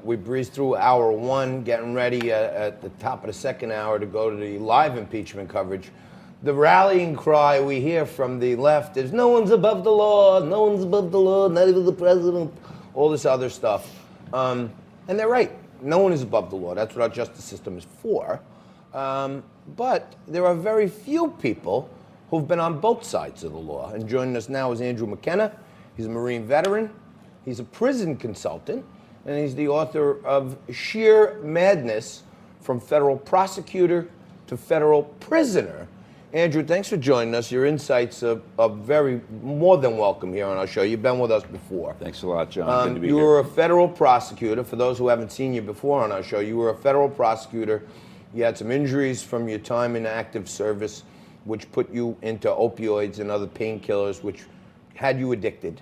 We breezed through hour one, getting ready at the top of the second hour to go to the live impeachment coverage. The rallying cry we hear from the left is, no one's above the law, no one's above the law, not even the president, all this other stuff. And they're right. No one is above the law. That's what our justice system is for. But there are very few people who've been on both sides of the law. And joining us now is Andrew McKenna. He's a Marine veteran. He's a prison consultant. And he's the author of Sheer Madness, From Federal Prosecutor to Federal Prisoner. Andrew, thanks for joining us. Your insights are very more than welcome here on our show. You've been with us before. Thanks a lot, John. Good to be you here. were a federal prosecutor. For those who haven't seen you before on our show, you were a federal prosecutor. You had some injuries from your time in active service, which put you into opioids and other painkillers, which had you addicted.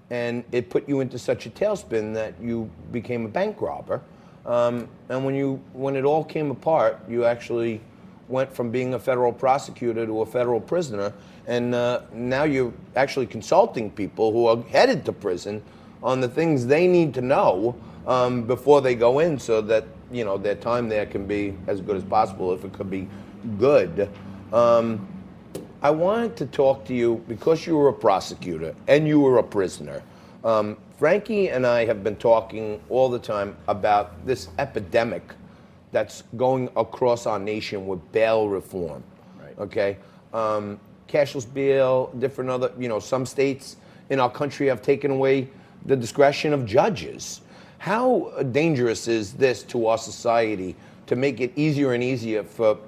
And it put you into such a tailspin that you became a bank robber. And when it all came apart, you actually went from being a federal prosecutor to a federal prisoner. And now you're actually consulting people who are headed to prison on the things they need to know before they go in, so that their time there can be as good as possible, if it could be good. I wanted to talk to you because you were a prosecutor and you were a prisoner. Frankie and I have been talking all the time about this epidemic that's going across our nation with bail reform. Right. Okay? Cashless bail, different other, some states in our country have taken away the discretion of judges. How dangerous is this to our society to make it easier and easier for,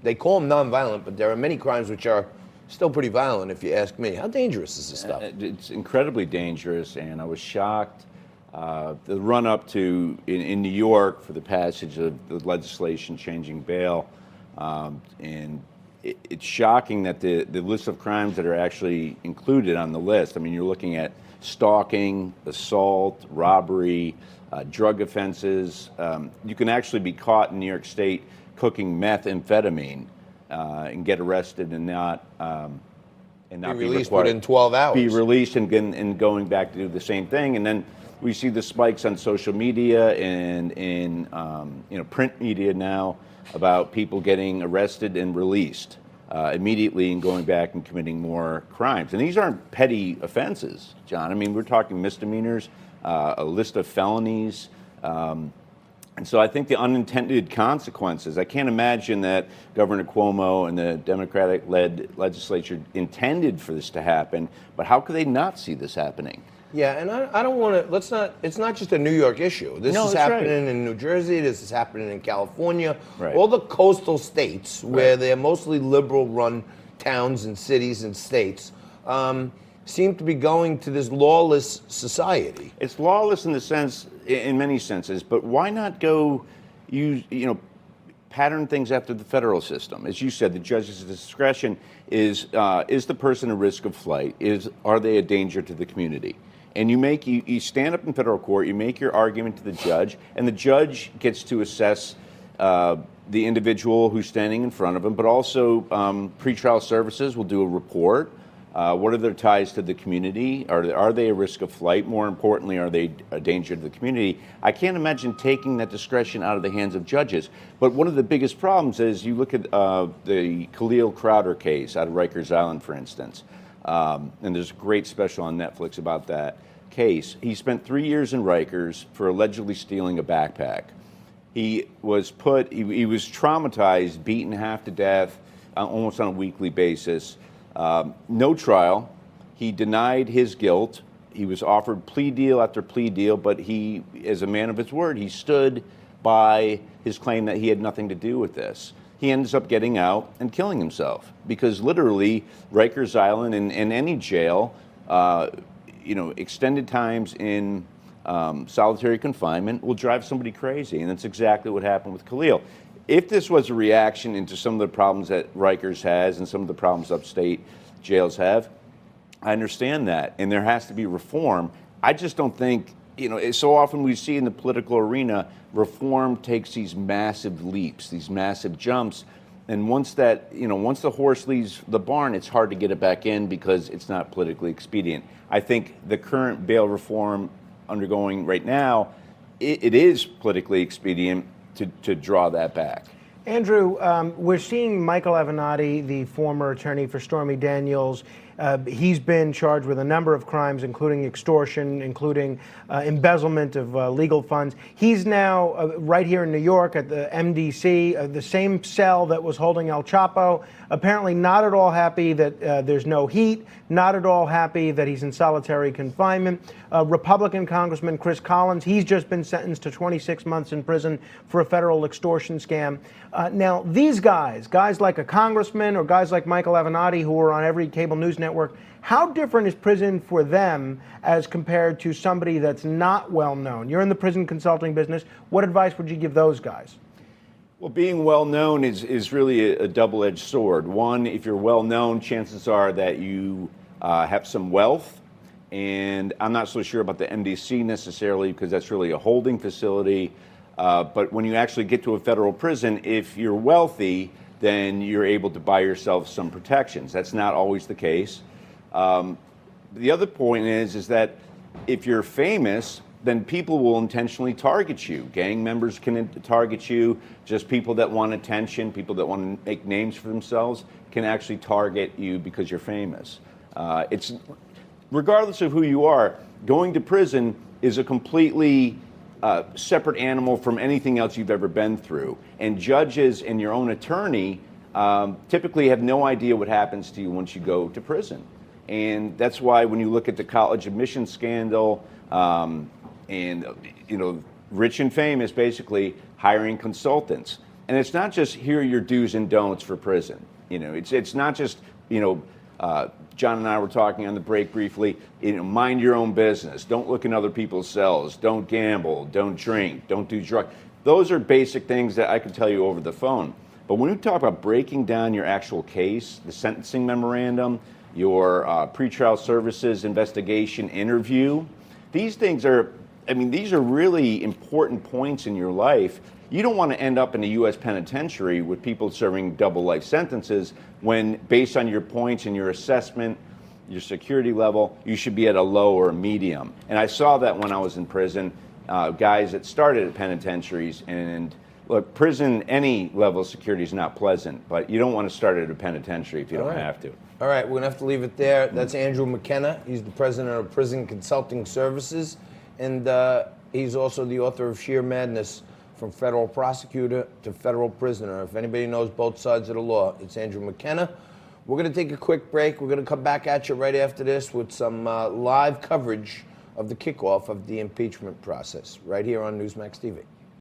they call them nonviolent, but there are many crimes which are still pretty violent, if you ask me. How dangerous is this stuff? It's incredibly dangerous, and I was shocked. The run-up to, in New York, for the passage of the legislation changing bail, and it's shocking that the list of crimes that are actually included on the list, I mean, you're looking at stalking, assault, robbery, drug offenses. You can actually be caught in New York State cooking methamphetamine and get arrested and not be released required, within 12 hours. Be released and going back to do the same thing. And then we see the spikes on social media and in print media now about people getting arrested and released immediately and going back and committing more crimes. And these aren't petty offenses, John. I mean, we're talking misdemeanors, a list of felonies. And so I think the unintended consequences, I can't imagine that Governor Cuomo and the Democratic-led legislature intended for this to happen, but how could they not see this happening? Yeah, and I don't want to, it's not just a New York issue. This is happening in New Jersey, this is happening in California, all the coastal states where they're mostly liberal-run towns and cities and states seem to be going to this lawless society. It's lawless in many senses, but why not go pattern things after the federal system? As you said, the judge's discretion is the person a risk of flight? Are they a danger to the community? And you stand up in federal court, you make your argument to the judge, and the judge gets to assess the individual who's standing in front of him, but also pretrial services will do a report. What are their ties to the community? Are they a risk of flight? More importantly, are they a danger to the community? I can't imagine taking that discretion out of the hands of judges. But one of the biggest problems is you look at the Khalil Crowder case out of Rikers Island, for instance. And there's a great special on Netflix about that case. He spent 3 years in Rikers for allegedly stealing a backpack. He was traumatized, beaten half to death, almost on a weekly basis. No trial. He denied his guilt. He was offered plea deal after plea deal, but he, as a man of his word, he stood by his claim that he had nothing to do with this. He ends up getting out and killing himself because literally Rikers Island and any jail, extended times in solitary confinement will drive somebody crazy, and that's exactly what happened with Khalil. If this was a reaction into some of the problems that Rikers has and some of the problems upstate jails have, I understand that, and there has to be reform. I just don't think, so often we see in the political arena, reform takes these massive leaps, these massive jumps, and once the horse leaves the barn, it's hard to get it back in because it's not politically expedient. I think the current bail reform undergoing right now it is politically expedient to draw that back. Andrew, we're seeing Michael Avenatti, the former attorney for Stormy Daniels. He's been charged with a number of crimes, including extortion, including embezzlement of legal funds. He's now right here in New York at the MDC, the same cell that was holding El Chapo. Apparently not at all happy that there's no heat, not at all happy that he's in solitary confinement. Republican Congressman Chris Collins, he's just been sentenced to 26 months in prison for a federal extortion scam. Now, these guys like a congressman or guys like Michael Avenatti, who are on every cable news network, how different is prison for them as compared to somebody that's not well known? You're in the prison consulting business. What advice would you give those guys? Well, being well known is really a double-edged sword. One, if you're well known, chances are that you have some wealth. And I'm not so sure about the MDC necessarily, because that's really a holding facility. But when you actually get to a federal prison, if you're wealthy, then you're able to buy yourself some protections. That's not always the case. The other point is that if you're famous, then people will intentionally target you. Gang members can target you. Just people that want attention, people that want to make names for themselves can actually target you because you're famous. It's regardless of who you are, going to prison is a completely separate animal from anything else you've ever been through. And judges and your own attorney typically have no idea what happens to you once you go to prison. And that's why when you look at the college admission scandal, and rich and famous basically hiring consultants, and it's not just here are your do's and don'ts for prison. It's not just John and I were talking on the break briefly. Mind your own business. Don't look in other people's cells. Don't gamble. Don't drink. Don't do drugs. Those are basic things that I can tell you over the phone. But when we talk about breaking down your actual case, the sentencing memorandum, your pretrial services investigation interview, these things are, these are really important points in your life. You don't want to end up in a U.S. penitentiary with people serving double life sentences when, based on your points and your assessment, your security level, you should be at a low or a medium. And I saw that when I was in prison, guys that started at penitentiaries. And look, prison, any level of security is not pleasant, but you don't want to start at a penitentiary if you don't have to. All right, we're going to have to leave it there. That's Andrew McKenna. He's the president of Prison Consulting Services, and he's also the author of Sheer Madness, From Federal Prosecutor to Federal Prisoner. If anybody knows both sides of the law, it's Andrew McKenna. We're going to take a quick break. We're going to come back at you right after this with some live coverage of the kickoff of the impeachment process right here on Newsmax TV.